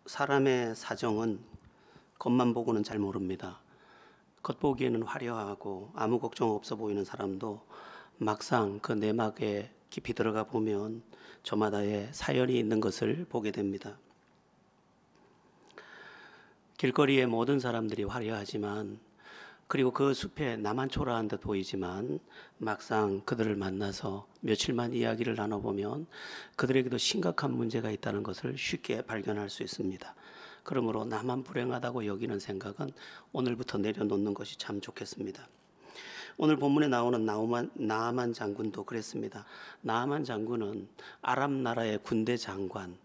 사람의 사정은 겉만 보고는 잘 모릅니다. 겉보기에는 화려하고 아무 걱정 없어 보이는 사람도 막상 그 내막에 깊이 들어가 보면 저마다의 사연이 있는 것을 보게 됩니다. 길거리에 모든 사람들이 화려하지만, 그리고 그 숲에 나만 초라한 듯 보이지만, 막상 그들을 만나서 며칠만 이야기를 나눠보면 그들에게도 심각한 문제가 있다는 것을 쉽게 발견할 수 있습니다. 그러므로 나만 불행하다고 여기는 생각은 오늘부터 내려놓는 것이 참 좋겠습니다. 오늘 본문에 나오는 나아만 장군도 그랬습니다. 나아만 장군은 아람 나라의 군대 장관,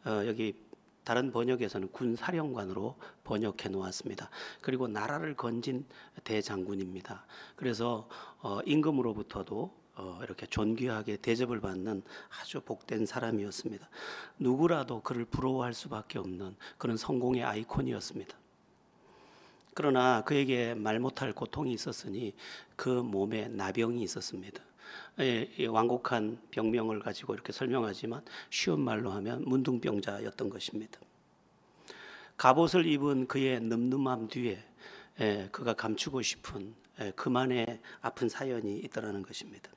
여기 다른 번역에서는 군사령관으로 번역해 놓았습니다. 그리고 나라를 건진 대장군입니다. 그래서 임금으로부터도 이렇게 존귀하게 대접을 받는 아주 복된 사람이었습니다. 누구라도 그를 부러워할 수밖에 없는 그런 성공의 아이콘이었습니다. 그러나 그에게 말 못할 고통이 있었으니 그 몸에 나병이 있었습니다. 완곡한 병명을 가지고 이렇게 설명하지만 쉬운 말로 하면 문둥병자였던 것입니다. 갑옷을 입은 그의 늠름함 뒤에 그가 감추고 싶은 그만의 아픈 사연이 있더라는 것입니다.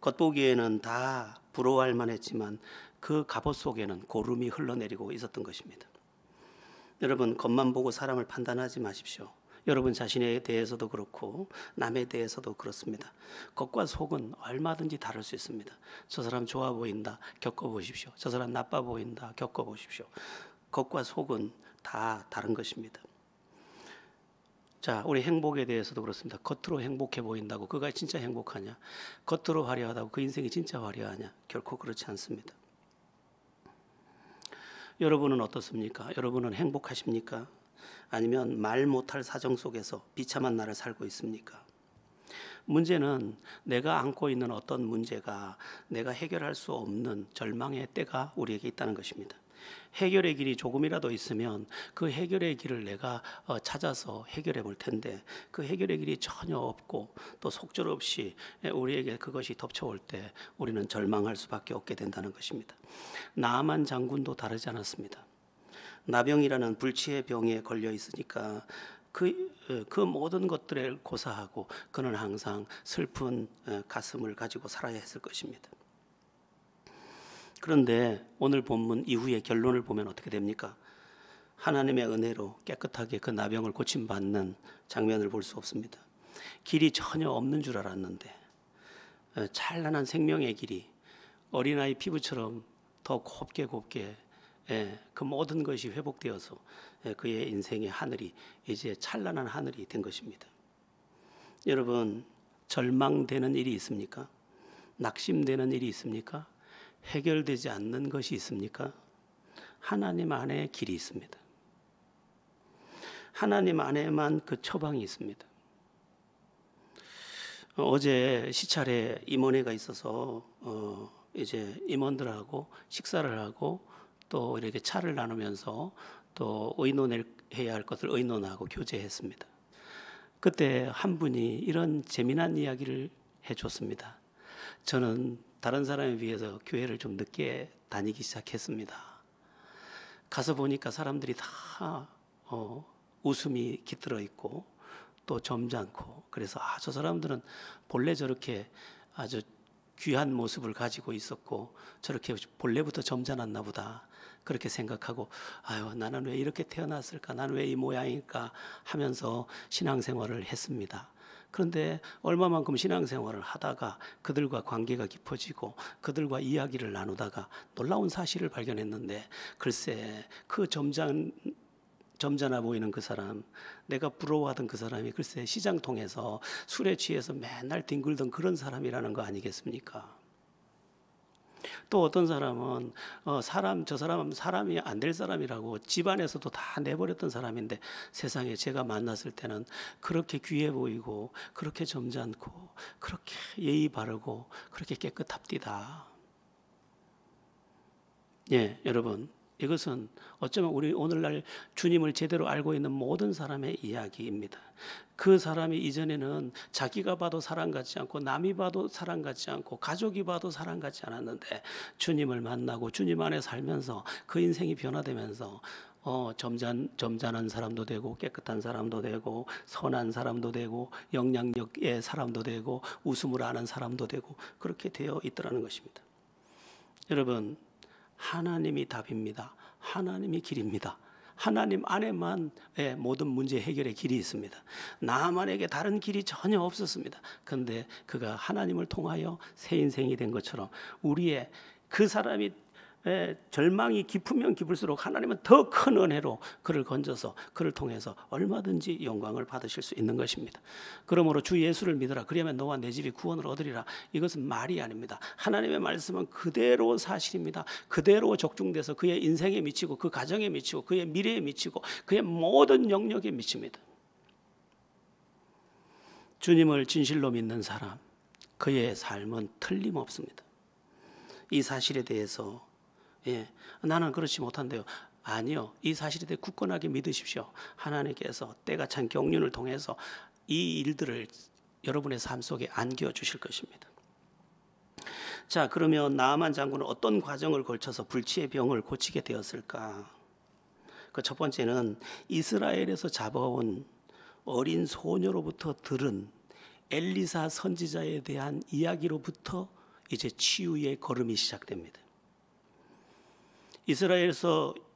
겉보기에는 다 부러워할 만했지만 그 갑옷 속에는 고름이 흘러내리고 있었던 것입니다. 여러분, 겉만 보고 사람을 판단하지 마십시오. 여러분 자신에 대해서도 그렇고 남에 대해서도 그렇습니다. 겉과 속은 얼마든지 다를 수 있습니다. 저 사람 좋아 보인다, 겪어보십시오. 저 사람 나빠 보인다, 겪어보십시오. 겉과 속은 다 다른 것입니다. 자, 우리 행복에 대해서도 그렇습니다. 겉으로 행복해 보인다고 그가 진짜 행복하냐? 겉으로 화려하다고 그 인생이 진짜 화려하냐? 결코 그렇지 않습니다. 여러분은 어떻습니까? 여러분은 행복하십니까? 아니면 말 못할 사정 속에서 비참한 날을 살고 있습니까? 문제는 내가 안고 있는 어떤 문제가 내가 해결할 수 없는 절망의 때가 우리에게 있다는 것입니다. 해결의 길이 조금이라도 있으면 그 해결의 길을 내가 찾아서 해결해 볼 텐데, 그 해결의 길이 전혀 없고 또 속절없이 우리에게 그것이 덮쳐올 때 우리는 절망할 수밖에 없게 된다는 것입니다. 나아만 장군도 다르지 않았습니다. 나병이라는 불치의 병에 걸려 있으니까 그 모든 것들을 고사하고 그는 항상 슬픈 가슴을 가지고 살아야 했을 것입니다. 그런데 오늘 본문 이후의 결론을 보면 어떻게 됩니까? 하나님의 은혜로 깨끗하게 그 나병을 고침받는 장면을 볼 수 없습니다. 길이 전혀 없는 줄 알았는데 찬란한 생명의 길이 어린아이 피부처럼 더 곱게 그 모든 것이 회복되어서 그의 인생의 하늘이 이제 찬란한 하늘이 된 것입니다. 여러분, 절망되는 일이 있습니까? 낙심되는 일이 있습니까? 해결되지 않는 것이 있습니까? 하나님 안에 길이 있습니다. 하나님 안에만 그 처방이 있습니다. 어제 시찰에 임원회가 있어서 이제 임원들하고 식사를 하고 또 이렇게 차를 나누면서 또 의논해야 할 것을 의논하고 교제했습니다. 그때 한 분이 이런 재미난 이야기를 해줬습니다. 저는 다른 사람에 비해서 교회를 좀 늦게 다니기 시작했습니다. 가서 보니까 사람들이 다 웃음이 깃들어 있고 또 점잖고, 그래서 저 사람들은 본래 저렇게 아주 귀한 모습을 가지고 있었고 저렇게 본래부터 점잖았나 보다, 그렇게 생각하고 나는 왜 이렇게 태어났을까, 나는 왜 이 모양일까 하면서 신앙생활을 했습니다. 그런데 얼마만큼 신앙생활을 하다가 그들과 관계가 깊어지고 그들과 이야기를 나누다가 놀라운 사실을 발견했는데, 글쎄 그 점잖아 보이는 그 사람, 내가 부러워하던 그 사람이 글쎄 시장통에서 술에 취해서 맨날 뒹굴던 그런 사람이라는 거 아니겠습니까? 또 어떤 사람은 저 사람은 사람이 안 될 사람이라고 집안에서도 다 내버렸던 사람인데 세상에 제가 만났을 때는 그렇게 귀해 보이고 그렇게 점잖고 그렇게 예의 바르고 그렇게 깨끗합디다. 예, 여러분, 이것은 어쩌면 우리 오늘날 주님을 제대로 알고 있는 모든 사람의 이야기입니다. 그 사람이 이전에는 자기가 봐도 사랑 같지 않고 남이 봐도 사랑 같지 않고 가족이 봐도 사랑 같지 않았는데 주님을 만나고 주님 안에 살면서 그 인생이 변화되면서 점잖은 사람도 되고 깨끗한 사람도 되고 선한 사람도 되고 영향력의 사람도 되고 웃음을 아는 사람도 되고 그렇게 되어 있더라는 것입니다. 여러분, 하나님이 답입니다. 하나님이 길입니다. 하나님 안에만 모든 문제 해결의 길이 있습니다. 나만에게 다른 길이 전혀 없었습니다. 그런데 그가 하나님을 통하여 새 인생이 된 것처럼 우리의 그 사람이 절망이 깊으면 깊을수록 하나님은 더 큰 은혜로 그를 건져서 그를 통해서 얼마든지 영광을 받으실 수 있는 것입니다. 그러므로 주 예수를 믿으라. 그리하면 너와 내 집이 구원을 얻으리라. 이것은 말이 아닙니다. 하나님의 말씀은 그대로 사실입니다. 그대로 적중돼서 그의 인생에 미치고 그 가정에 미치고 그의 미래에 미치고 그의 모든 영역에 미칩니다. 주님을 진실로 믿는 사람, 그의 삶은 틀림없습니다. 이 사실에 대해서 나는 그렇지 못한데요. 아니요. 이 사실에 대해 굳건하게 믿으십시오. 하나님께서 때가 찬 경륜을 통해서 이 일들을 여러분의 삶 속에 안겨 주실 것입니다. 자, 그러면 나아만 장군은 어떤 과정을 걸쳐서 불치의 병을 고치게 되었을까? 그 첫 번째는 이스라엘에서 잡아온 어린 소녀로부터 들은 엘리사 선지자에 대한 이야기로부터 이제 치유의 걸음이 시작됩니다.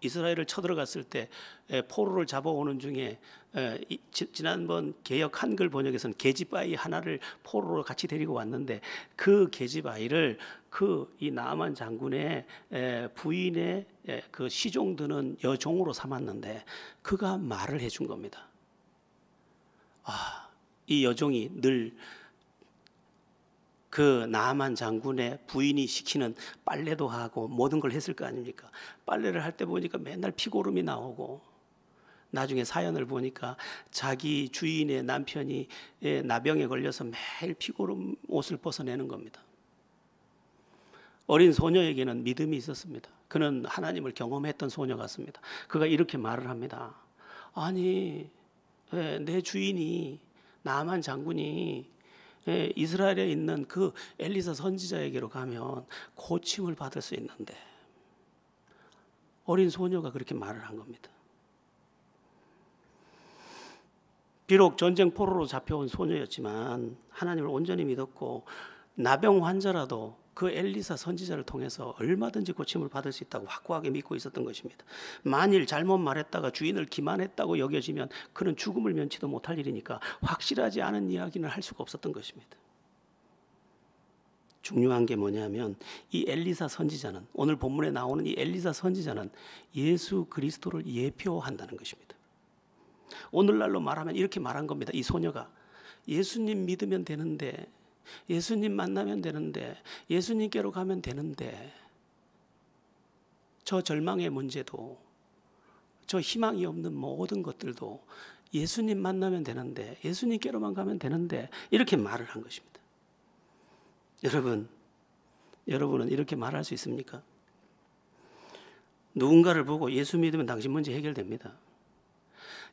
이스라엘을 쳐들어갔을 때 포로를 잡아오는 중에 지난번 개역 한글 번역에서는 계집아이 하나를 포로로 같이 데리고 왔는데 그 계집아이를 이 나아만 장군의 부인의 그 시종 드는 여종으로 삼았는데 그가 말을 해준 겁니다. 이 여종이 늘 그 나아만 장군의 부인이 시키는 빨래도 하고 모든 걸 했을 거 아닙니까? 빨래를 할 때 보니까 맨날 피고름이 나오고 나중에 사연을 보니까 자기 주인의 남편이 나병에 걸려서 매일 피고름 옷을 벗어내는 겁니다. 어린 소녀에게는 믿음이 있었습니다. 그는 하나님을 경험했던 소녀 같습니다. 그가 이렇게 말을 합니다. 아니, 내 주인이 나아만 장군이 이스라엘에 있는 그 엘리사 선지자에게로 가면 고침을 받을 수 있는데, 어린 소녀가 그렇게 말을 한 겁니다. 비록 전쟁 포로로 잡혀온 소녀였지만 하나님을 온전히 믿었고 나병 환자라도 그 엘리사 선지자를 통해서 얼마든지 고침을 받을 수 있다고 확고하게 믿고 있었던 것입니다. 만일 잘못 말했다가 주인을 기만했다고 여겨지면 그는 죽음을 면치도 못할 일이니까 확실하지 않은 이야기는 할 수가 없었던 것입니다. 중요한 게 뭐냐면 이 엘리사 선지자는, 오늘 본문에 나오는 이 엘리사 선지자는 예수 그리스도를 예표한다는 것입니다. 오늘날로 말하면 이렇게 말한 겁니다. 이 소녀가 예수님 믿으면 되는데, 예수님 만나면 되는데, 예수님께로 가면 되는데, 저 절망의 문제도, 저 희망이 없는 모든 것들도 예수님 만나면 되는데, 예수님께로만 가면 되는데, 이렇게 말을 한 것입니다. 여러분은 이렇게 말할 수 있습니까? 누군가를 보고 예수 믿으면 당신 문제 해결됩니다.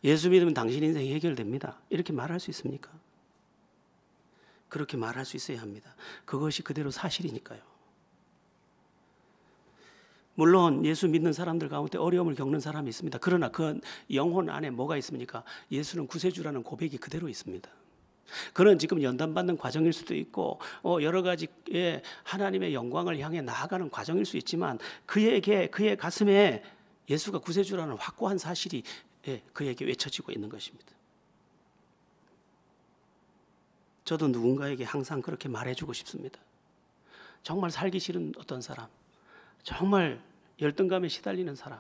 예수 믿으면 당신 인생이 해결됩니다. 이렇게 말할 수 있습니까? 그렇게 말할 수 있어야 합니다. 그것이 그대로 사실이니까요. 물론 예수 믿는 사람들 가운데 어려움을 겪는 사람이 있습니다. 그러나 그 영혼 안에 뭐가 있습니까? 예수는 구세주라는 고백이 그대로 있습니다. 그는 지금 연단받는 과정일 수도 있고 여러 가지의 하나님의 영광을 향해 나아가는 과정일 수 있지만 그의 가슴에 예수가 구세주라는 확고한 사실이 그에게 외쳐지고 있는 것입니다. 저도 누군가에게 항상 그렇게 말해주고 싶습니다. 정말 살기 싫은 어떤 사람, 정말 열등감에 시달리는 사람,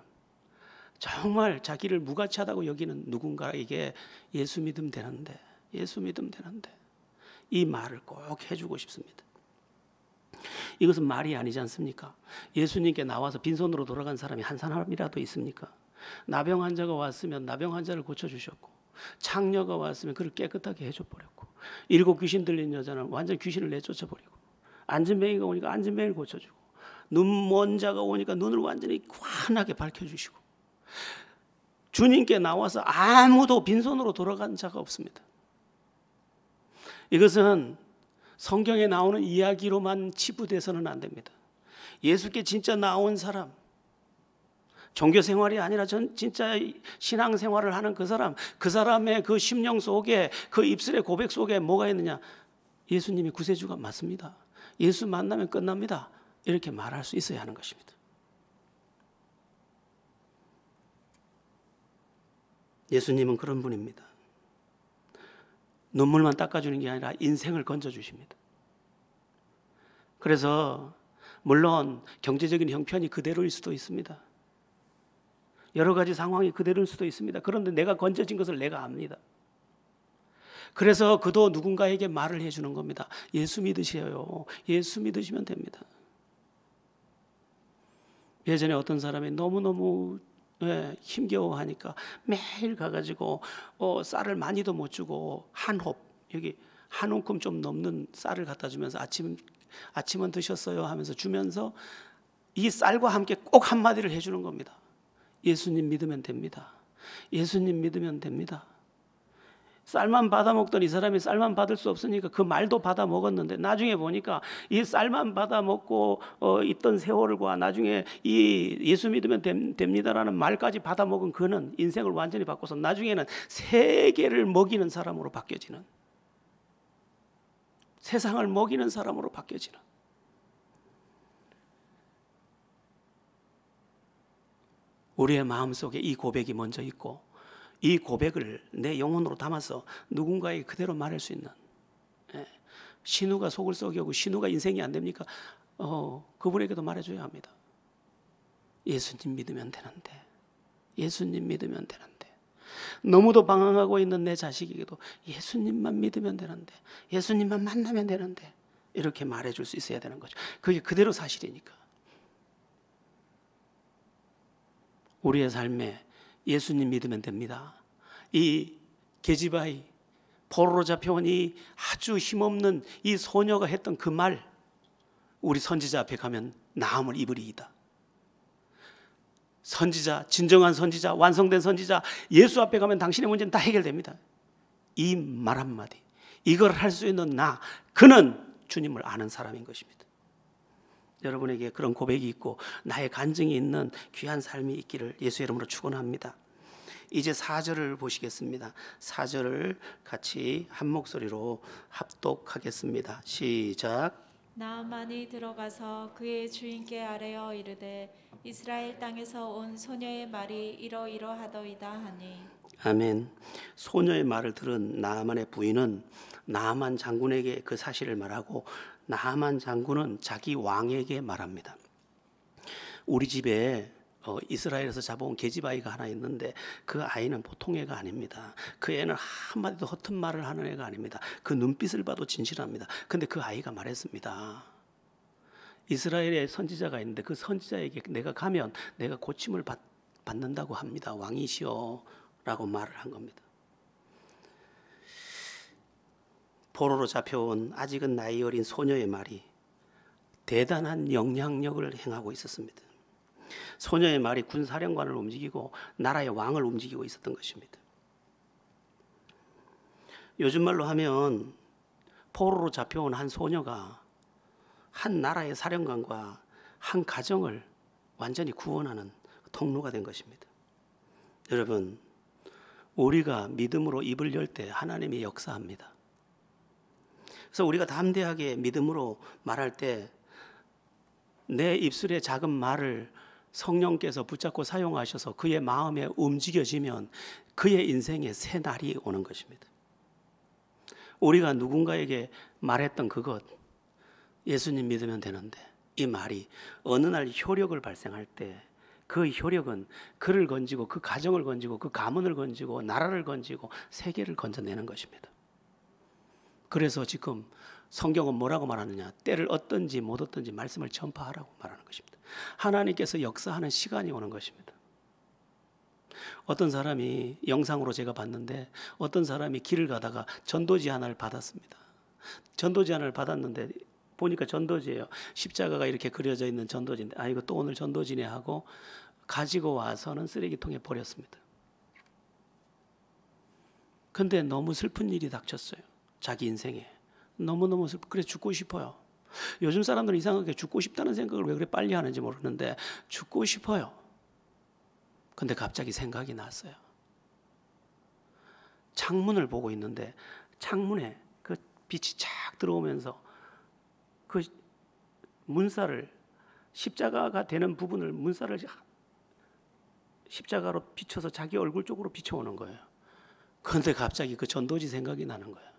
정말 자기를 무가치하다고 여기는 누군가에게 예수 믿으면 되는데, 예수 믿으면 되는데, 이 말을 꼭 해주고 싶습니다. 이것은 말이 아니지 않습니까? 예수님께 나와서 빈손으로 돌아간 사람이 한 사람이라도 있습니까? 나병 환자가 왔으면 나병 환자를 고쳐주셨고, 창녀가 왔으면 그를 깨끗하게 해줘버렸고, 7 귀신 들린 여자는 완전 귀신을 내쫓아버리고, 안진뱅이가 오니까 안진뱅이를 고쳐주고, 눈먼 자가 오니까 눈을 완전히 환하게 밝혀주시고, 주님께 나와서 아무도 빈손으로 돌아간 자가 없습니다. 이것은 성경에 나오는 이야기로만 치부돼서는 안 됩니다. 예수께 진짜 나온 사람, 종교 생활이 아니라 진짜 신앙 생활을 하는 그 사람, 그 사람의 그 심령 속에, 그 입술의 고백 속에 뭐가 있느냐? 예수님이 구세주가 맞습니다. 예수 만나면 끝납니다. 이렇게 말할 수 있어야 하는 것입니다. 예수님은 그런 분입니다. 눈물만 닦아주는 게 아니라 인생을 건져주십니다. 그래서 물론 경제적인 형편이 그대로일 수도 있습니다. 여러 가지 상황이 그대로일 수도 있습니다. 그런데 내가 건져진 것을 내가 압니다. 그래서 그도 누군가에게 말을 해주는 겁니다. 예수 믿으세요. 예수 믿으시면 됩니다. 예전에 어떤 사람이 너무너무 힘겨워하니까 매일 가가지고 쌀을 많이도 못 주고 한 홉, 여기 한 움큼 좀 넘는 쌀을 갖다 주면서 아침은 드셨어요 하면서 주면서 이 쌀과 함께 꼭 한마디를 해주는 겁니다. 예수님 믿으면 됩니다. 예수님 믿으면 됩니다. 쌀만 받아 먹던 이 사람이 쌀만 받을 수 없으니까 그 말도 받아 먹었는데, 나중에 보니까 이 쌀만 받아 먹고 있던 세월과 나중에 이 예수 믿으면 됩니다라는 말까지 받아 먹은 그는 인생을 완전히 바꿔서 나중에는 세계를 먹이는 사람으로 바뀌어지는, 세상을 먹이는 사람으로 바뀌어지는, 우리의 마음속에 이 고백이 먼저 있고 이 고백을 내 영혼으로 담아서 누군가에게 그대로 말할 수 있는, 신우가 속을 썩이고 신우가 인생이 안 됩니까? 그분에게도 말해줘야 합니다. 예수님 믿으면 되는데, 예수님 믿으면 되는데, 너무도 방황하고 있는 내 자식에게도 예수님만 믿으면 되는데, 예수님만 만나면 되는데, 이렇게 말해줄 수 있어야 되는 거죠. 그게 그대로 사실이니까. 우리의 삶에 예수님 믿으면 됩니다. 이 게지바이, 포로로 잡혀온 이 아주 힘없는 이 소녀가 했던 그 말, 우리 선지자 앞에 가면 나음을 입으리이다. 선지자, 진정한 선지자, 완성된 선지자, 예수 앞에 가면 당신의 문제는 다 해결됩니다. 이 말 한마디, 이걸 할 수 있는 나, 그는 주님을 아는 사람인 것입니다. 여러분에게 그런 고백이 있고 나의 간증이 있는 귀한 삶이 있기를 예수의 이름으로 축원합니다. 이제 4절을 보시겠습니다. 4절을 같이 한 목소리로 합독하겠습니다. 시작. 나아만이 들어가서 그의 주인께 아뢰어 이르되 이스라엘 땅에서 온 소녀의 말이 이러이러하더이다 하니. 아멘. 소녀의 말을 들은 나아만의 부인은 나아만 장군에게 그 사실을 말하고 나아만 장군은 자기 왕에게 말합니다. 우리 집에 이스라엘에서 잡아온 계집아이가 하나 있는데 그 아이는 보통 애가 아닙니다. 그 애는 한마디도 허튼 말을 하는 애가 아닙니다. 그 눈빛을 봐도 진실합니다. 근데 그 아이가 말했습니다. 이스라엘에 선지자가 있는데 그 선지자에게 내가 가면 내가 고침을 받는다고 합니다. 왕이시여 라고 말을 한 겁니다. 포로로 잡혀온 아직은 나이 어린 소녀의 말이 대단한 영향력을 행하고 있었습니다. 소녀의 말이 군사령관을 움직이고 나라의 왕을 움직이고 있었던 것입니다. 요즘 말로 하면 포로로 잡혀온 한 소녀가 한 나라의 사령관과 한 가정을 완전히 구원하는 통로가 된 것입니다. 여러분, 우리가 믿음으로 입을 열 때 하나님이 역사합니다. 그래서 우리가 담대하게 믿음으로 말할 때 내 입술의 작은 말을 성령께서 붙잡고 사용하셔서 그의 마음에 움직여지면 그의 인생에 새 날이 오는 것입니다. 우리가 누군가에게 말했던 그것, 예수님 믿으면 되는데, 이 말이 어느 날 효력을 발생할 때 그 효력은 그를 건지고 그 가정을 건지고 그 가문을 건지고 나라를 건지고 세계를 건져내는 것입니다. 그래서 지금 성경은 뭐라고 말하느냐? 때를 얻든지 못 얻든지 말씀을 전파하라고 말하는 것입니다. 하나님께서 역사하는 시간이 오는 것입니다. 어떤 사람이 영상으로 제가 봤는데 어떤 사람이 길을 가다가 전도지 하나를 받았습니다. 전도지 하나를 받았는데 보니까 전도지예요. 십자가가 이렇게 그려져 있는 전도지인데 아 이거 또 오늘 전도지네 하고 가지고 와서는 쓰레기통에 버렸습니다. 근데 너무 슬픈 일이 닥쳤어요. 자기 인생에. 너무너무 그래 죽고 싶어요. 요즘 사람들은 이상하게 죽고 싶다는 생각을 왜 그래 빨리 하는지 모르는데 죽고 싶어요. 근데 갑자기 생각이 났어요. 창문을 보고 있는데 창문에 그 빛이 쫙 들어오면서 그 문살을 십자가가 되는 부분을 문살을 십자가로 비춰서 자기 얼굴 쪽으로 비춰오는 거예요. 그런데 갑자기 그 전도지 생각이 나는 거예요.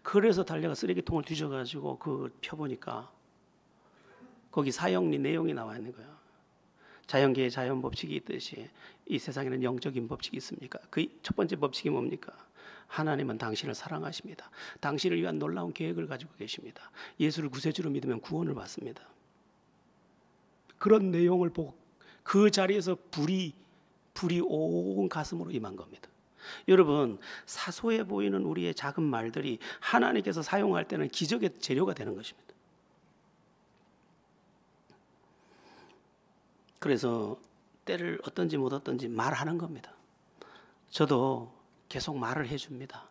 그래서 달려가 쓰레기통을 뒤져가지고 그 펴보니까 거기 사형리 내용이 나와 있는 거예요. 자연계에 자연 법칙이 있듯이 이 세상에는 영적인 법칙이 있습니까? 그 첫 번째 법칙이 뭡니까? 하나님은 당신을 사랑하십니다. 당신을 위한 놀라운 계획을 가지고 계십니다. 예수를 구세주로 믿으면 구원을 받습니다. 그런 내용을 보고 그 자리에서 불이 온 가슴으로 임한 겁니다. 여러분 사소해 보이는 우리의 작은 말들이 하나님께서 사용할 때는 기적의 재료가 되는 것입니다. 그래서 때를 어떤지 못 어떤지 말하는 겁니다. 저도 계속 말을 해줍니다.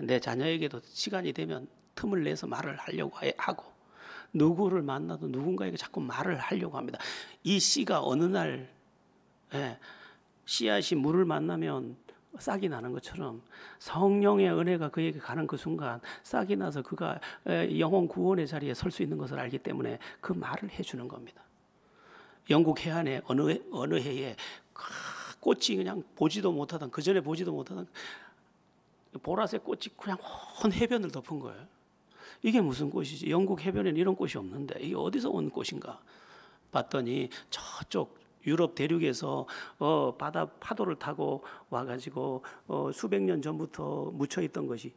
내 자녀에게도 시간이 되면 틈을 내서 말을 하려고 하고 누구를 만나도 누군가에게 자꾸 말을 하려고 합니다. 이 씨가 어느 날 씨앗이 물을 만나면 싹이 나는 것처럼 성령의 은혜가 그에게 가는 그 순간 싹이 나서 그가 영혼 구원의 자리에 설 수 있는 것을 알기 때문에 그 말을 해주는 겁니다. 영국 해안에 어느 해에 꽃이 그냥 보지도 못하던 그 전에 보지도 못하던 보라색 꽃이 그냥 온 해변을 덮은 거예요. 이게 무슨 꽃이지? 영국 해변에는 이런 꽃이 없는데 이게 어디서 온 꽃인가? 봤더니 저쪽 유럽 대륙에서 바다 파도를 타고 와가지고 수백 년 전부터 묻혀 있던 것이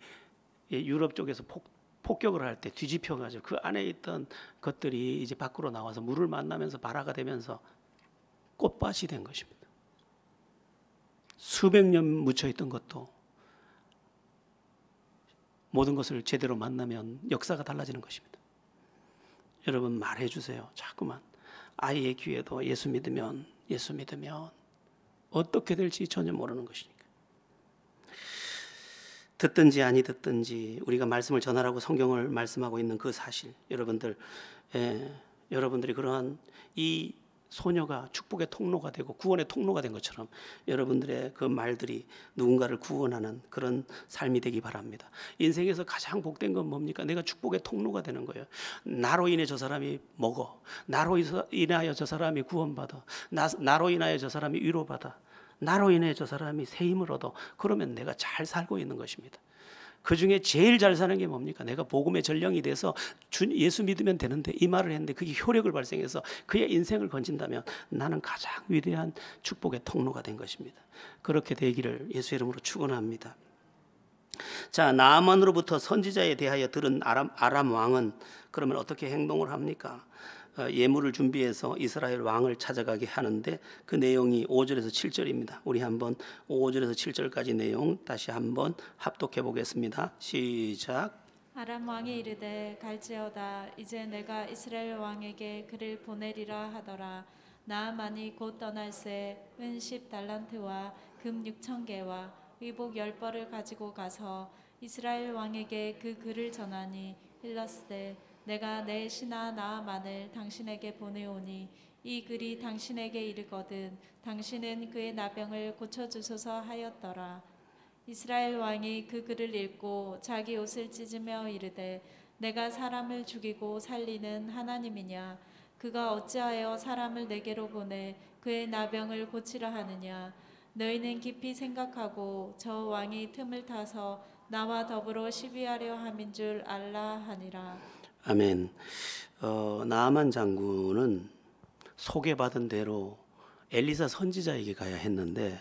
유럽 쪽에서 폭격을 할 때 뒤집혀가지고 그 안에 있던 것들이 이제 밖으로 나와서 물을 만나면서 발화가 되면서 꽃밭이 된 것입니다. 수백 년 묻혀 있던 것도 모든 것을 제대로 만나면 역사가 달라지는 것입니다. 여러분 말해 주세요. 자꾸만 아이의 귀에도 예수 믿으면 어떻게 될지 전혀 모르는 것이니까. 듣든지 아니 듣든지 우리가 말씀을 전하라고 성경을 말씀하고 있는 그 사실, 여러분들이 그러한 이 소녀가 축복의 통로가 되고 구원의 통로가 된 것처럼 여러분들의 그 말들이 누군가를 구원하는 그런 삶이 되기 바랍니다. 인생에서 가장 복된 건 뭡니까? 내가 축복의 통로가 되는 거예요. 나로 인해 저 사람이 먹어, 나로 인하여 저 사람이 구원받아, 나로 인하여 저 사람이 위로받아, 나로 인해 저 사람이 새 힘을 얻어. 그러면 내가 잘 살고 있는 것입니다. 그 중에 제일 잘 사는 게 뭡니까? 내가 복음의 전령이 돼서 예수 믿으면 되는데 이 말을 했는데 그게 효력을 발생해서 그의 인생을 건진다면 나는 가장 위대한 축복의 통로가 된 것입니다. 그렇게 되기를 예수 이름으로 축원합니다. 자, 나아만으로부터 선지자에 대하여 들은 아람 왕은 그러면 어떻게 행동을 합니까? 예물을 준비해서 이스라엘 왕을 찾아가게 하는데 그 내용이 5절에서 7절입니다. 우리 한번 5절에서 7절까지 내용 다시 한번 합독해 보겠습니다. 시작. 아람 왕이 이르되 갈지어다 이제 내가 이스라엘 왕에게 그를 보내리라 하더라. 나아만이 곧 떠날새 은 10달란트와 금 6,000개와 의복 10벌을 가지고 가서 이스라엘 왕에게 그 글을 전하니 일렀으되 내가 내 신하 나아만을 당신에게 보내오니 이 글이 당신에게 이르거든 당신은 그의 나병을 고쳐주소서 하였더라. 이스라엘 왕이 그 글을 읽고 자기 옷을 찢으며 이르되 내가 사람을 죽이고 살리는 하나님이냐? 그가 어찌하여 사람을 내게로 보내 그의 나병을 고치라 하느냐? 너희는 깊이 생각하고 저 왕이 틈을 타서 나와 더불어 시비하려 함인 줄 알라 하니라. 아멘. 나아만 장군은 소개받은 대로 엘리사 선지자에게 가야 했는데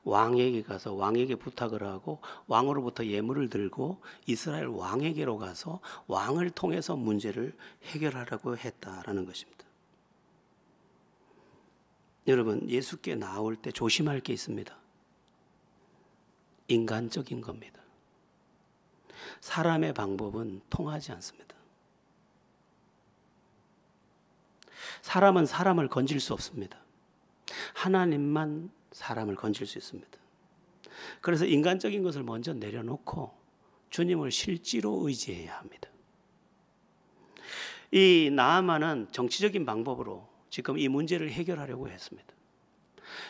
왕에게 가서 왕에게 부탁을 하고 왕으로부터 예물을 들고 이스라엘 왕에게로 가서 왕을 통해서 문제를 해결하라고 했다라는 것입니다. 여러분 예수께 나올 때 조심할 게 있습니다. 인간적인 겁니다. 사람의 방법은 통하지 않습니다. 사람은 사람을 건질 수 없습니다. 하나님만 사람을 건질 수 있습니다. 그래서 인간적인 것을 먼저 내려놓고 주님을 실제로 의지해야 합니다. 이 나아만은 정치적인 방법으로 지금 이 문제를 해결하려고 했습니다.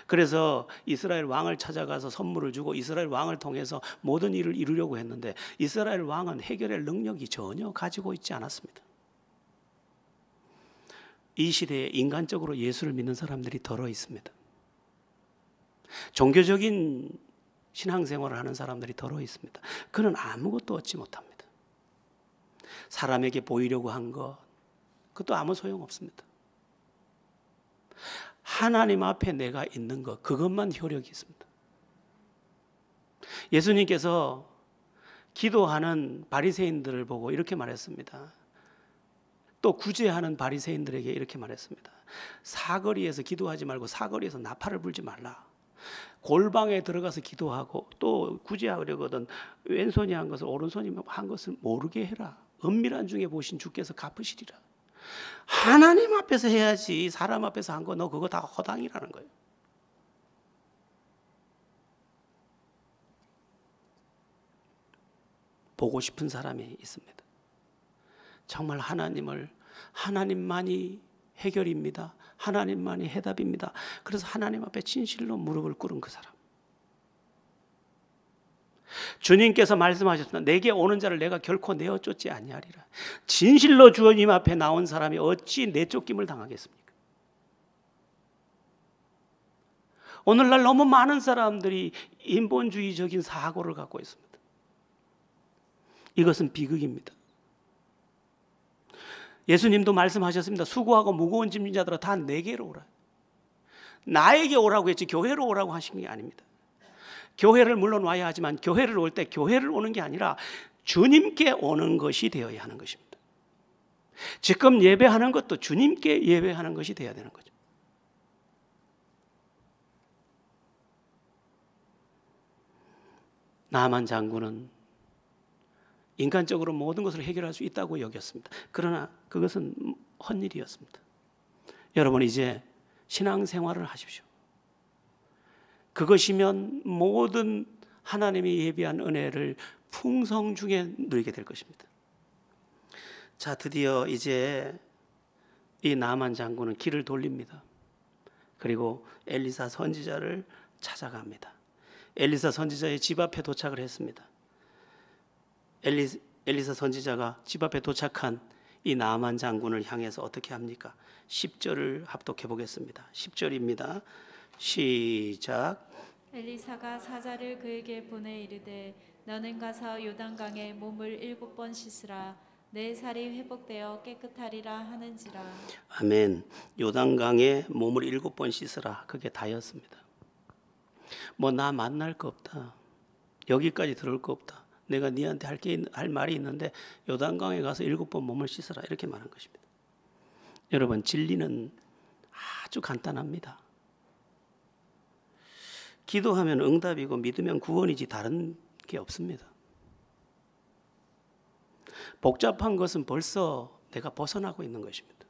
그래서 이스라엘 왕을 찾아가서 선물을 주고 이스라엘 왕을 통해서 모든 일을 이루려고 했는데 이스라엘 왕은 해결할 능력이 전혀 가지고 있지 않았습니다. 이 시대에 인간적으로 예수를 믿는 사람들이 덜어 있습니다. 종교적인 신앙생활을 하는 사람들이 덜어 있습니다. 그는 아무것도 얻지 못합니다. 사람에게 보이려고 한 것, 그것도 아무 소용없습니다. 하나님 앞에 내가 있는 것, 그것만 효력이 있습니다. 예수님께서 기도하는 바리새인들을 보고 이렇게 말했습니다. 또 구제하는 바리새인들에게 이렇게 말했습니다. 사거리에서 기도하지 말고 사거리에서 나팔을 불지 말라. 골방에 들어가서 기도하고 또 구제하려거든 왼손이 한 것을 오른손이 한 것을 모르게 해라. 은밀한 중에 보신 주께서 갚으시리라. 하나님 앞에서 해야지 사람 앞에서 한 거 너 그거 다 허당이라는 거예요. 보고 싶은 사람이 있습니다. 정말 하나님만이 해결입니다. 하나님만이 해답입니다. 그래서 하나님 앞에 진실로 무릎을 꿇은 그 사람. 주님께서 말씀하셨습니다. 내게 오는 자를 내가 결코 내어 쫓지 아니하리라. 진실로 주님 앞에 나온 사람이 어찌 내쫓김을 당하겠습니까? 오늘날 너무 많은 사람들이 인본주의적인 사고를 갖고 있습니다. 이것은 비극입니다. 예수님도 말씀하셨습니다. 수고하고 무거운 짐진 자들아 다 내게로 오라. 나에게 오라고 했지 교회로 오라고 하신 게 아닙니다. 교회를 물론 와야 하지만 교회를 올 때 교회를 오는 게 아니라 주님께 오는 것이 되어야 하는 것입니다. 지금 예배하는 것도 주님께 예배하는 것이 되어야 되는 거죠. 나만 장군은 인간적으로 모든 것을 해결할 수 있다고 여겼습니다. 그러나 그것은 헛일이었습니다. 여러분 이제 신앙생활을 하십시오. 그것이면 모든 하나님이 예비한 은혜를 풍성 중에 누리게 될 것입니다. 자, 드디어 이제 이 나만 장군은 길을 돌립니다. 그리고 엘리사 선지자를 찾아갑니다. 엘리사 선지자의 집 앞에 도착을 했습니다. 엘리사 선지자가 집 앞에 도착한 이 나만 장군을 향해서 어떻게 합니까? 10절을 합독해 보겠습니다. 10절입니다. 시작. 엘리사가 사자를 그에게 보내 이르되 너는 가서 요단강에 몸을 7번 씻으라. 내 살이 회복되어 깨끗하리라 하는지라. 아멘. 요단강에 몸을 7번 씻으라. 그게 다였습니다. 뭐 나 만날 거 없다. 여기까지 들을 거 없다. 내가 네한테 할 말이 있는데 요단강에 가서 7번 몸을 씻으라. 이렇게 말한 것입니다. 여러분 진리는 아주 간단합니다. 기도하면 응답이고 믿으면 구원이지 다른 게 없습니다. 복잡한 것은 벌써 내가 벗어나고 있는 것입니다.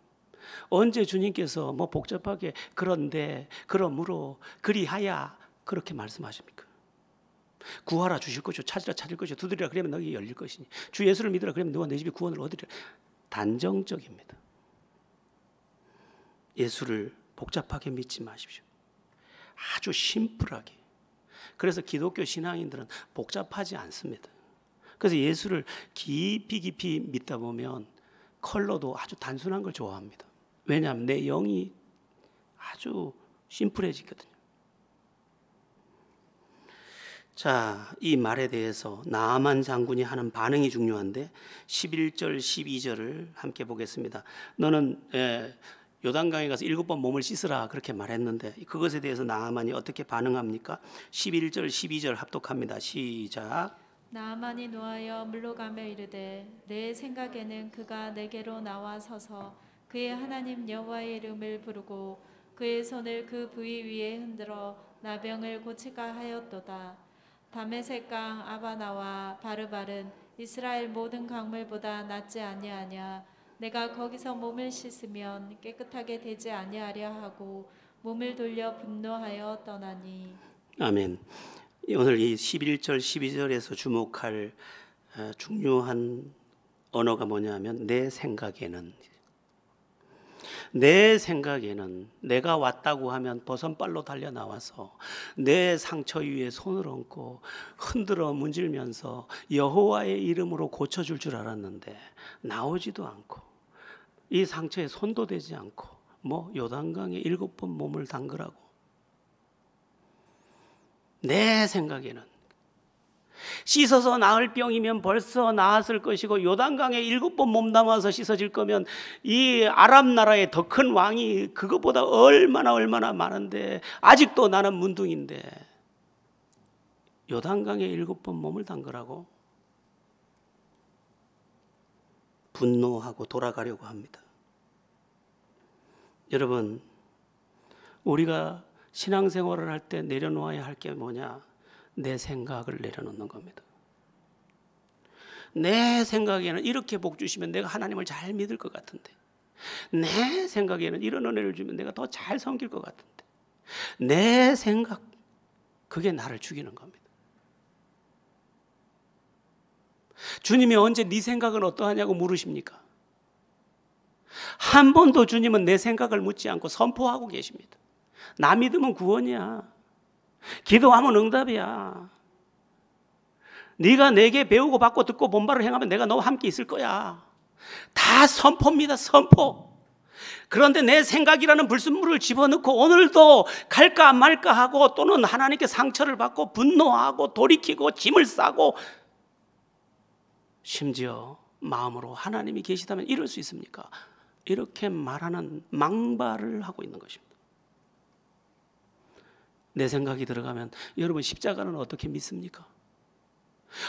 언제 주님께서 뭐 복잡하게 그런데 그러므로 그리하야 그렇게 말씀하십니까? 구하라 주실 것이요 찾으라 찾을 것이요 두드리라 그러면 너에게 열릴 것이니 주 예수를 믿으라 그러면 너와 내 집에 구원을 얻으리라. 단정적입니다. 예수를 복잡하게 믿지 마십시오. 아주 심플하게. 그래서 기독교 신앙인들은 복잡하지 않습니다. 그래서 예수를 깊이 믿다 보면 컬러도 아주 단순한 걸 좋아합니다. 왜냐하면 내 영이 아주 심플해지거든요. 자, 이 말에 대해서 나아만 장군이 하는 반응이 중요한데 11절 12절을 함께 보겠습니다. 너는 요단강에 가서 7번 몸을 씻으라 그렇게 말했는데 그것에 대해서 나아만이 어떻게 반응합니까? 11절 12절 합독합니다. 시작. 나아만이 노하여 물러가며 이르되 내 생각에는 그가 내게로 나와 서서 그의 하나님 여호와의 이름을 부르고 그의 손을 그 부위 위에 흔들어 나병을 고칠까 하였도다. 다메섹 강 아바나와 바르발은 이스라엘 모든 강물보다 낫지 아니하냐. 내가 거기서 몸을 씻으면 깨끗하게 되지 아니하려 하고 몸을 돌려 분노하여 떠나니. 아멘. 오늘 이 11절 12절에서 주목할 중요한 언어가 뭐냐면 내 생각에는 내가 왔다고 하면 버선발로 달려 나와서 내 상처 위에 손을 얹고 흔들어 문질면서 여호와의 이름으로 고쳐줄 줄 알았는데 나오지도 않고 이 상처에 손도 대지 않고 요단강에 7번 몸을 담그라고. 내 생각에는 씻어서 나을 병이면 벌써 나았을 것이고 요단강에 7번 몸 담아서 씻어질 거면 이 아람 나라의 더 큰 왕이 그것보다 얼마나 많은데 아직도 나는 문둥인데 요단강에 7번 몸을 담그라고 분노하고 돌아가려고 합니다. 여러분, 우리가 신앙생활을 할 때 내려놓아야 할 게 뭐냐? 내 생각을 내려놓는 겁니다. 내 생각에는 이렇게 복 주시면 내가 하나님을 잘 믿을 것 같은데, 내 생각에는 이런 은혜를 주면 내가 더 잘 섬길 것 같은데, 내 생각, 그게 나를 죽이는 겁니다. 주님이 언제 네 생각은 어떠하냐고 물으십니까? 한 번도 주님은 내 생각을 묻지 않고 선포하고 계십니다. 나 믿으면 구원이야. 기도하면 응답이야. 네가 내게 배우고 받고 듣고 본바를 행하면 내가 너와 함께 있을 거야. 다 선포입니다. 선포. 그런데 내 생각이라는 불순물을 집어넣고 오늘도 갈까 말까 하고 또는 하나님께 상처를 받고 분노하고 돌이키고 짐을 싸고 심지어 마음으로 하나님이 계시다면 이럴 수 있습니까? 이렇게 말하는 망발을 하고 있는 것입니다. 내 생각이 들어가면 여러분 십자가는 어떻게 믿습니까?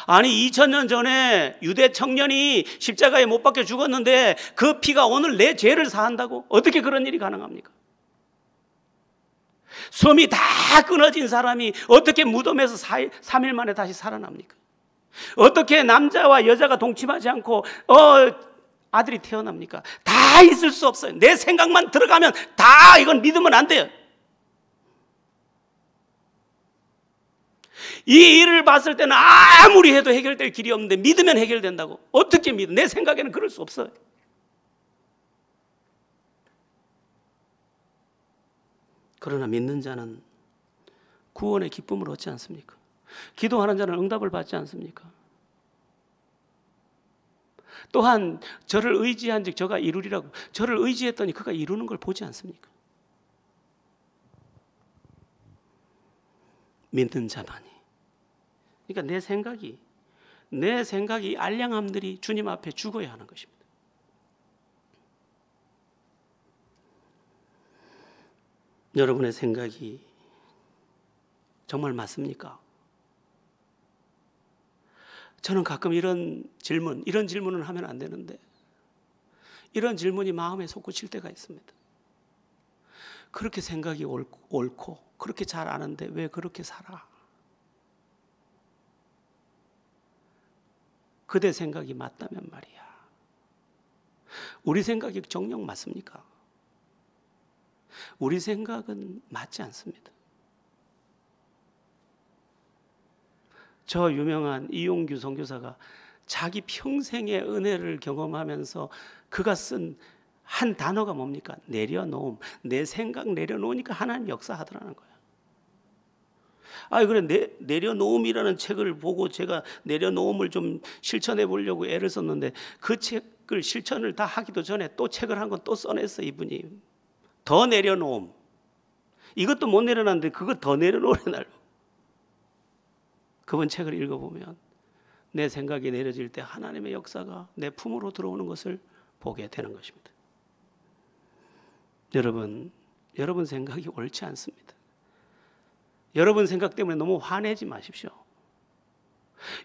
아니 2000년 전에 유대 청년이 십자가에 못 박혀 죽었는데 그 피가 오늘 내 죄를 사한다고? 어떻게 그런 일이 가능합니까? 숨이 다 끊어진 사람이 어떻게 무덤에서 3일 만에 다시 살아납니까? 어떻게 남자와 여자가 동침하지 않고 아들이 태어납니까? 다 있을 수 없어요. 내 생각만 들어가면 다 이건 믿으면 안 돼요. 이 일을 봤을 때는 아무리 해도 해결될 길이 없는데 믿으면 해결된다고. 어떻게 믿어? 내 생각에는 그럴 수 없어요. 그러나 믿는 자는 구원의 기쁨을 얻지 않습니까? 기도하는 자는 응답을 받지 않습니까? 또한 저를 의지한 즉 저가 이루리라고. 저를 의지했더니 그가 이루는 걸 보지 않습니까? 믿는 자만이. 그러니까 내 생각이 알량함들이 주님 앞에 죽어야 하는 것입니다. 여러분의 생각이 정말 맞습니까? 저는 가끔 이런 질문은 하면 안 되는데 이런 질문이 마음에 솟구칠 때가 있습니다. 그렇게 생각이 옳고 그렇게 잘 아는데 왜 그렇게 살아? 그대 생각이 맞다면 말이야. 우리 생각이 정녕 맞습니까? 우리 생각은 맞지 않습니다. 저 유명한 이용규 선교사가 자기 평생의 은혜를 경험하면서 그가 쓴 한 단어가 뭡니까? 내려놓음. 내 생각 내려놓으니까 하나님 역사하더라는 거야. 그래 내려놓음이라는 책을 보고 제가 내려놓음을 좀 실천해 보려고 애를 썼는데 그 책을 실천을 다 하기도 전에 또 책을 한 권 또 써냈어 이분이. 더 내려놓음. 이것도 못 내려놨는데 그거 더 내려놓으래 날. 그분 책을 읽어보면 내 생각이 내려질 때 하나님의 역사가 내 품으로 들어오는 것을 보게 되는 것입니다. 여러분 생각이 옳지 않습니다. 여러분 생각 때문에 너무 화내지 마십시오.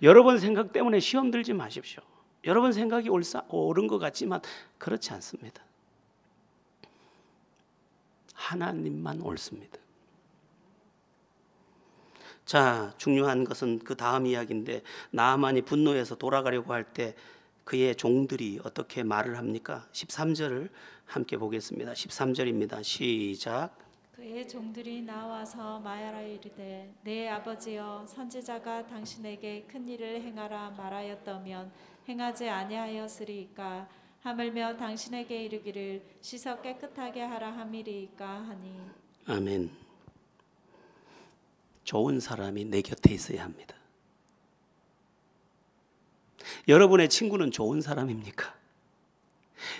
여러분 생각 때문에 시험 들지 마십시오. 여러분 생각이 옳은 것 같지만 그렇지 않습니다. 하나님만 옳습니다. 자, 중요한 것은 그 다음 이야기인데 나하만이 분노해서 돌아가려고 할 때 그의 종들이 어떻게 말을 합니까? 13절을 함께 보겠습니다. 13절입니다. 시작. 그의 종들이 나와서 말하여 이르되 내 아버지여 선지자가 당신에게 큰 일을 행하라 말하였다면 행하지 아니하였으리이까 하물며 당신에게 이르기를 씻어 깨끗하게 하라 함이리이까 하니. 아멘. 좋은 사람이 내 곁에 있어야 합니다. 여러분의 친구는 좋은 사람입니까?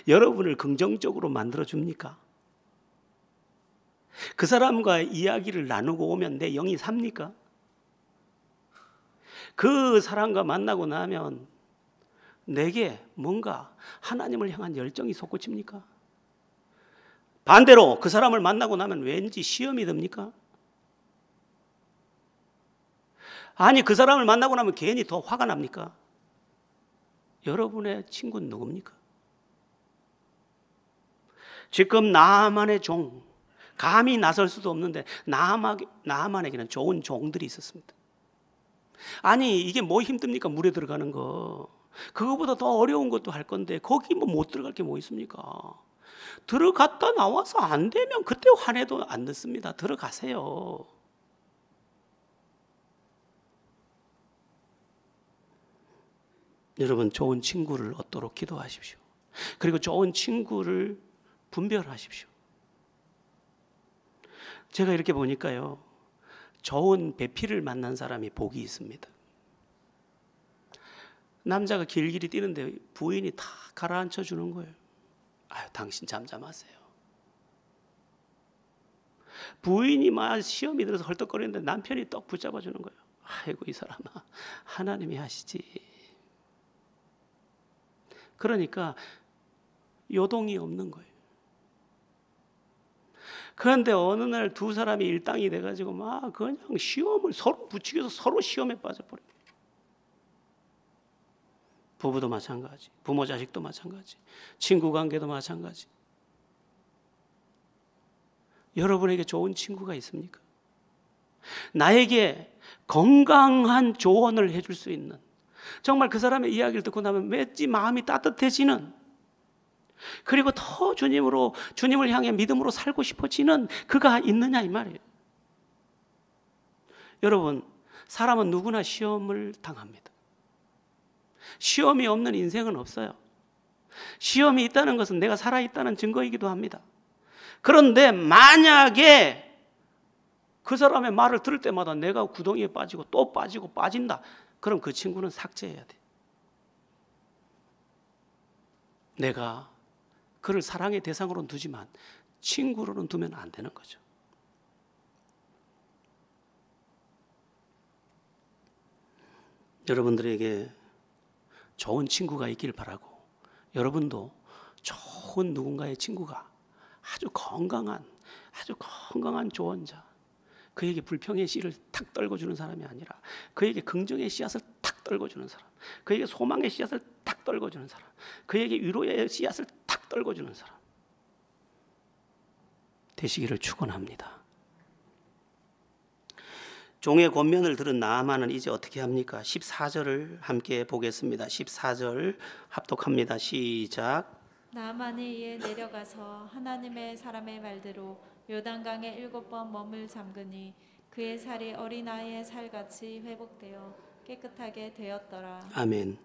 여러분을 긍정적으로 만들어줍니까? 그 사람과 이야기를 나누고 오면 내 영이 삽니까? 그 사람과 만나고 나면 내게 뭔가 하나님을 향한 열정이 솟구칩니까? 반대로 그 사람을 만나고 나면 왠지 시험이 듭니까? 아니, 그 사람을 만나고 나면 괜히 더 화가 납니까? 여러분의 친구는 누굽니까? 지금 나만의 종, 감히 나설 수도 없는데 나만에게는 좋은 종들이 있었습니다. 아니, 이게 뭐 힘듭니까? 물에 들어가는 거. 그거보다 더 어려운 것도 할 건데 거기 뭐 못 들어갈 게 뭐 있습니까? 들어갔다 나와서 안 되면 그때 화내도 안 듣습니다. 들어가세요. 여러분, 좋은 친구를 얻도록 기도하십시오. 그리고 좋은 친구를 분별하십시오. 제가 이렇게 보니까요, 좋은 배필을 만난 사람이 복이 있습니다. 남자가 길길이 뛰는데 부인이 다 가라앉혀 주는 거예요. 아유, 당신 잠잠하세요. 부인이 막 시험이 들어서 헐떡거리는데 남편이 떡 붙잡아 주는 거예요. 아이고, 이 사람아, 하나님이 하시지. 그러니까 요동이 없는 거예요. 그런데 어느 날 두 사람이 일당이 돼가지고 막 그냥 시험을 서로 부추겨서 서로 시험에 빠져버려요. 부부도 마찬가지, 부모 자식도 마찬가지, 친구 관계도 마찬가지. 여러분에게 좋은 친구가 있습니까? 나에게 건강한 조언을 해줄 수 있는, 정말 그 사람의 이야기를 듣고 나면 왠지 마음이 따뜻해지는, 그리고 더 주님을 향해 믿음으로 살고 싶어지는 그가 있느냐 이 말이에요. 여러분, 사람은 누구나 시험을 당합니다. 시험이 없는 인생은 없어요. 시험이 있다는 것은 내가 살아있다는 증거이기도 합니다. 그런데 만약에 그 사람의 말을 들을 때마다 내가 구덩이에 빠지고 또 빠지고 빠진다, 그럼 그 친구는 삭제해야 돼. 내가 그를 사랑의 대상으로는 두지만 친구로는 두면 안 되는 거죠. 여러분들에게 좋은 친구가 있길 바라고, 여러분도 좋은 누군가의 친구가 아주 건강한 조언자, 그에게 불평의 씨를 탁 떨궈주는 사람이 아니라 그에게 긍정의 씨앗을 탁 떨궈주는 사람, 그에게 소망의 씨앗을 탁 떨궈주는 사람, 그에게 위로의 씨앗을 탁 떨궈주는 사람 되시기를 축원합니다. 종의 권면을 들은 나아만은 이제 어떻게 합니까? 14절을 함께 보겠습니다. 14절 합독합니다. 시작. 나아만이 이에 내려가서 하나님의 사람의 말대로 요단강에 7번 몸을 잠그니 그의 살이 어린아이의 살같이 회복되어 깨끗하게 되었더라. 아멘.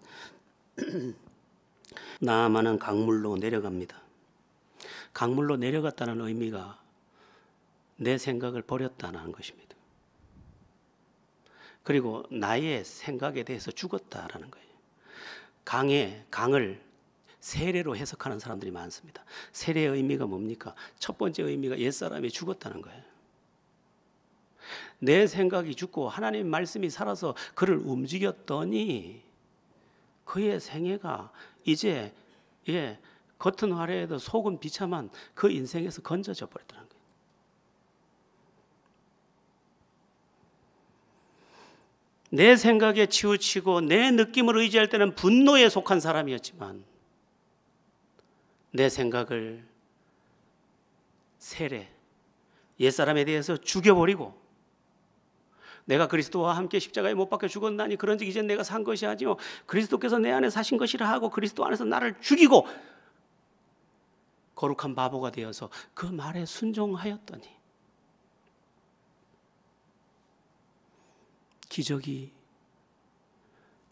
나아만은 강물로 내려갑니다. 강물로 내려갔다는 의미가 내 생각을 버렸다는 것입니다. 그리고 나의 생각에 대해서 죽었다라는 거예요. 강을 세례로 해석하는 사람들이 많습니다. 세례의 의미가 뭡니까? 첫 번째 의미가 옛사람이 죽었다는 거예요. 내 생각이 죽고 하나님의 말씀이 살아서 그를 움직였더니 그의 생애가 이제 겉은 화려해도 속은 비참한 그 인생에서 건져져 버렸다는 거예요. 내 생각에 치우치고 내 느낌을 의지할 때는 분노에 속한 사람이었지만 내 생각을 옛사람에 대해서 죽여버리고 내가 그리스도와 함께 십자가에 못 박혀 죽었나니 그런즉 이제 내가 산 것이 아니요 그리스도께서 내 안에 사신 것이라 하고 그리스도 안에서 나를 죽이고 거룩한 바보가 되어서 그 말에 순종하였더니 기적이,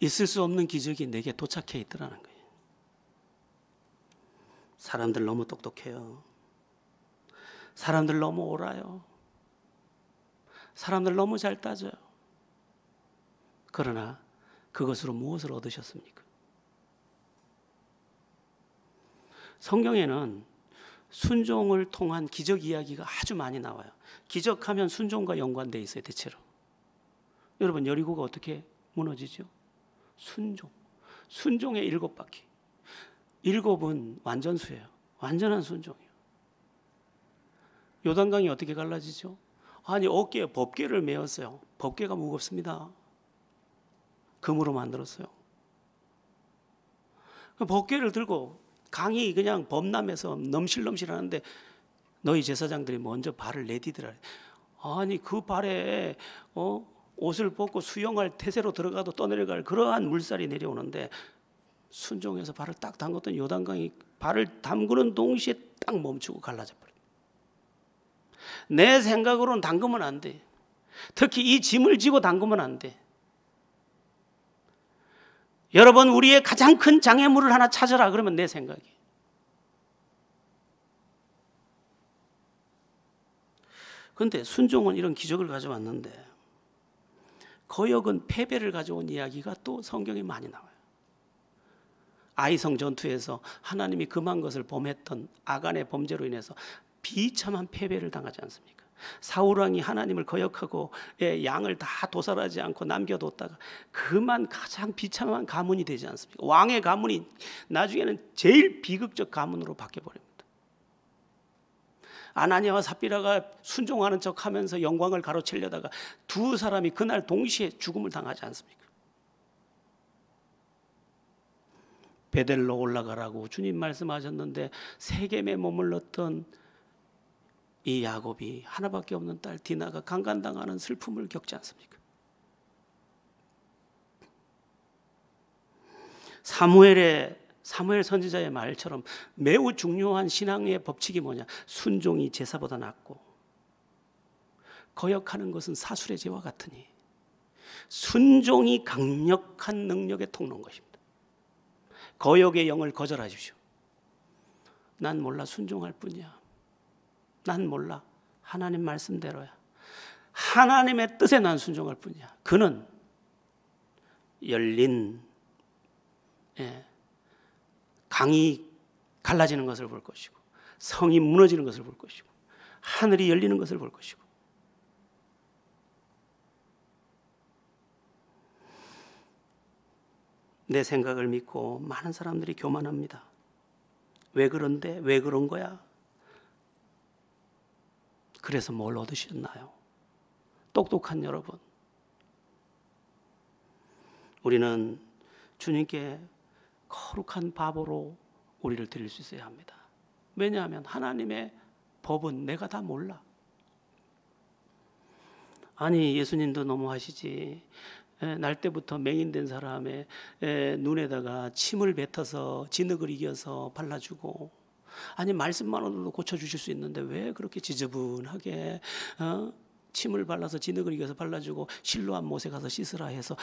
있을 수 없는 기적이 내게 도착해 있더라는 거예요. 사람들 너무 똑똑해요. 사람들 너무 옳아요. 사람들 너무 잘 따져요. 그러나 그것으로 무엇을 얻으셨습니까? 성경에는 순종을 통한 기적 이야기가 아주 많이 나와요. 기적하면 순종과 연관되어 있어요, 대체로. 여러분, 여리고가 어떻게 무너지죠? 순종. 순종의 7바퀴. 7은 완전수예요. 완전한 순종이에요. 요단강이 어떻게 갈라지죠? 아니, 어깨에 법궤를 메었어요. 법궤가 무겁습니다. 금으로 만들었어요. 그 법궤를 들고 강이 그냥 범람해서 넘실넘실하는데 너희 제사장들이 먼저 발을 내디더라. 아니, 그 발에 옷을 벗고 수영할 태세로 들어가도 떠내려갈 그러한 물살이 내려오는데 순종해서 발을 딱 담궜더니 요단강이 발을 담그는 동시에 딱 멈추고 갈라져 버려요. 내 생각으로는 담그면 안 돼. 특히 이 짐을 지고 담그면 안 돼. 여러분, 우리의 가장 큰 장애물을 하나 찾아라 그러면 내 생각이. 그런데 순종은 이런 기적을 가져왔는데 거역은 패배를 가져온 이야기가 또 성경에 많이 나와요. 아이성 전투에서 하나님이 금한 것을 범했던 아간의 범죄로 인해서 비참한 패배를 당하지 않습니까? 사울왕이 하나님을 거역하고 양을 다 도살하지 않고 남겨뒀다가 그만 가장 비참한 가문이 되지 않습니까? 왕의 가문이 나중에는 제일 비극적 가문으로 바뀌어버립니다. 아나니아와 삽비라가 순종하는 척하면서 영광을 가로채려다가 두 사람이 그날 동시에 죽음을 당하지 않습니까? 베델로 올라가라고 주님 말씀하셨는데 세겜에 머물렀던 이 야곱이 하나밖에 없는 딸 디나가 강간당하는 슬픔을 겪지 않습니까? 사무엘 선지자의 말처럼 매우 중요한 신앙의 법칙이 뭐냐? 순종이 제사보다 낫고 거역하는 것은 사술의 죄와 같으니 순종이 강력한 능력의 통로인 것입니다. 거역의 영을 거절하십시오. 난 몰라, 순종할 뿐이야. 난 몰라, 하나님 말씀대로야. 하나님의 뜻에 난 순종할 뿐이야. 그는 열린 강이 갈라지는 것을 볼 것이고 성이 무너지는 것을 볼 것이고 하늘이 열리는 것을 볼 것이고 내 생각을 믿고 많은 사람들이 교만합니다. 왜 그런데? 왜 그런 거야? 그래서 뭘 얻으셨나요? 똑똑한 여러분, 우리는 주님께 거룩한 바보로 우리를 드릴 수 있어야 합니다. 왜냐하면 하나님의 법은 내가 다 몰라. 아니, 예수님도 너무하시지. 날 때부터 맹인된 사람의 눈에다가 침을 뱉어서 진흙을 이겨서 발라주고, 아니 말씀만으로도 고쳐주실 수 있는데 왜 그렇게 지저분하게 침을 발라서 진흙을 이겨서 발라주고 실로암 못에 가서 씻으라 해서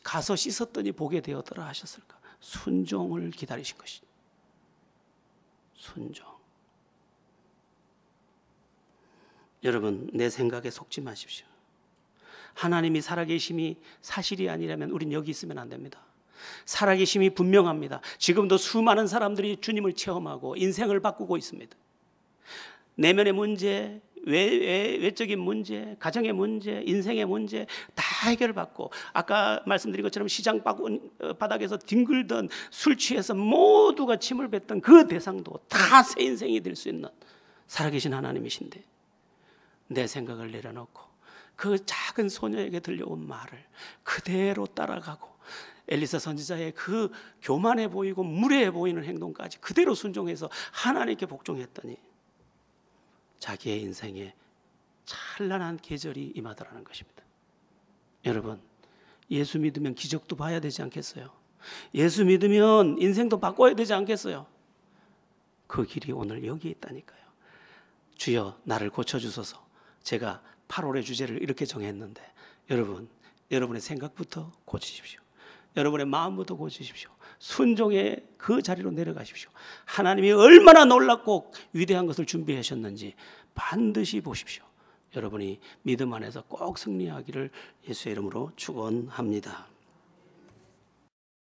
가서 씻었더니 보게 되었더라 하셨을까? 순종을 기다리신 것이. 순종. 여러분, 내 생각에 속지 마십시오. 하나님이 살아계심이 사실이 아니라면 우린 여기 있으면 안 됩니다. 살아계심이 분명합니다. 지금도 수많은 사람들이 주님을 체험하고 인생을 바꾸고 있습니다. 내면의 문제, 외적인 문제, 가정의 문제, 인생의 문제 다 해결받고, 아까 말씀드린 것처럼 시장 바닥에서 뒹굴던 술 취해서 모두가 침을 뱉던 그 대상도 다 새 인생이 될 수 있는 살아계신 하나님이신데, 내 생각을 내려놓고 그 작은 소녀에게 들려온 말을 그대로 따라가고 엘리사 선지자의 그 교만해 보이고 무례해 보이는 행동까지 그대로 순종해서 하나님께 복종했더니 자기의 인생에 찬란한 계절이 임하더라는 것입니다. 여러분, 예수 믿으면 기적도 봐야 되지 않겠어요? 예수 믿으면 인생도 바꿔야 되지 않겠어요? 그 길이 오늘 여기 있다니까요. 주여 나를 고쳐주소서. 제가 8월의 주제를 이렇게 정했는데 여러분, 여러분의 생각부터 고치십시오. 여러분의 마음부터 고치십시오. 순종의 그 자리로 내려가십시오. 하나님이 얼마나 놀랍고 위대한 것을 준비하셨는지 반드시 보십시오. 여러분이 믿음 안에서 꼭 승리하기를 예수의 이름으로 축원합니다.